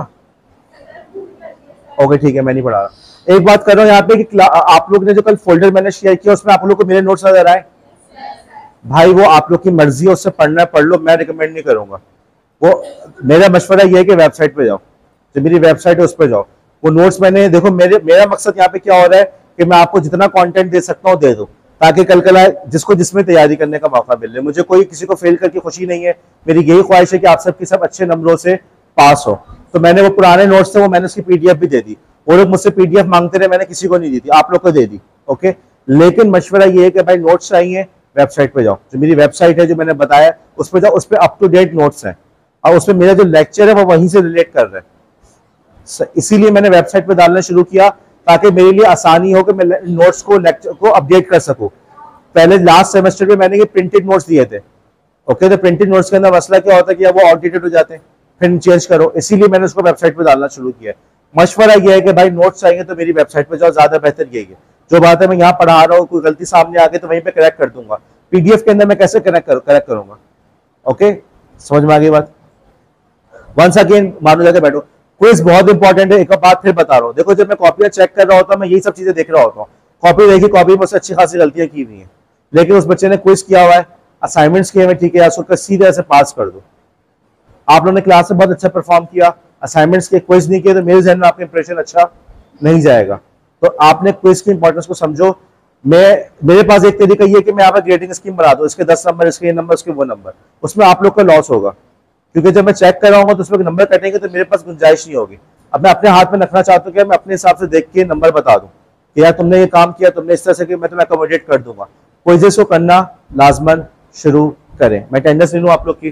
ओके ठीक है, मैं नहीं पढ़ा रहा। एक बात कर रहा हूं यहाँ पे कि आप लोग ने जो कल फोल्डर मैंने शेयर किया उसमें आप लोग को मेरे नोट्स नजर आए? भाई वो आप लोग की मर्जी है, उससे पढ़ना है पढ़ लो, मैं रिकमेंड नहीं करूंगा। वो मेरा मशवरा ये है कि वेबसाइट पे जाओ, जो मेरी वेबसाइट है उस पर जाओ। वो नोट्स मैंने देखो, मेरा मकसद यहाँ पे क्या हो रहा है कि मैं आपको जितना कंटेंट दे सकता हूँ दे दूं, ताकि कल जिसको जिसमें तैयारी करने का मौका मिले। मुझे कोई किसी को फेल करके खुशी नहीं है, मेरी यही ख्वाहिश है कि आप सबकी सब अच्छे नंबरों से पास हो। तो मैंने वो पुराने नोट्स थे वो मैंने उसकी पीडीएफ भी दे दी। वो लोग मुझसे पीडीएफ मांगते रहे, मैंने किसी को नहीं दी थी, आप लोग को दे दी। ओके, लेकिन मशवरा ये है कि भाई नोट्स चाहिए वेबसाइट पे जाओ, जो मेरी वेबसाइट है जो मैंने बताया उस पर जाओ, उस पर अप टू डेट नोट्स हैं और उसमें मेरा जो लेक्चर है वो वहीं से रिलेट कर रहा है। इसीलिए मैंने वेबसाइट पे डालना शुरू किया ताकि मेरे लिए आसानी हो कि मैं नोट्स को लेक्चर को अपडेट कर सकूं। पहले लास्ट सेमेस्टर में मैंने ये प्रिंटेड नोट्स दिए थे। ओके, तो प्रिंटेड नोट्स के अंदर मसला क्या होता है कि वो आउटडेटेड हो जाते हैं, फिर चेंज करो, इसीलिए मैंने उसको वेबसाइट पे डालना शुरू किया। मशवरा ये है कि भाई नोट्स चाहिए तो मेरी वेबसाइट पे जाओ, ज्यादा बेहतर यही है। जो बात है मैं यहाँ पढ़ा रहा हूँ, कोई गलती सामने आके तो वहीं पे करेक्ट कर दूंगा। पीडीएफ के अंदर मैं कैसे करेक्ट करूंगा? ओके, समझ में आ गई बात? वंस अगेन मानो जाके बैठो, क्विज बहुत इंपॉर्टेंट है। एक बात फिर बता रहा हूँ, देखो जब मैं कॉपियां चेक कर रहा होता हूँ मैं यही सब चीजें देख रहा होता हूँ। कॉपी देखी, कॉपी में उससे अच्छी खासी गलतियां की हुई है, लेकिन उस बच्चे ने क्विज किया हुआ है, असाइनमेंट्स किए हुए, ठीक है, उसको सीधे से पास कर दो। आप लोगों ने क्लास में बहुत अच्छा परफॉर्म किया, असाइनमेंट्स के, क्विज नहीं किए, तो मेरे जहन में आपका इंप्रेशन अच्छा नहीं जाएगा। तो आपने क्विज की इंपॉर्टेंस को समझो। मेरे पास एक तरीका ये कि मैं आप ग्रेडिंग स्कीम बना दूं, इसके 10 नंबर, इसके नंबर, इसके वो नंबर, उसमें आप लोग का लॉस होगा, क्योंकि जब मैं चेक कर रहा हूँ तो उसमें नंबर कटेंगे तो मेरे पास गुंजाइश नहीं होगी। अब मैं अपने हाथ में रखना चाहता हूँ कि मैं अपने हिसाब से देख के नंबर बता दूं कि यार तुमने ये काम किया, तुमने इस तरह से कि मैं तुम्हें अकोमोडेट कर दूंगा। क्विज़ेस को करना लाजमन शुरू करें। मैं अटेंडेंस ले लूं आप लोग की।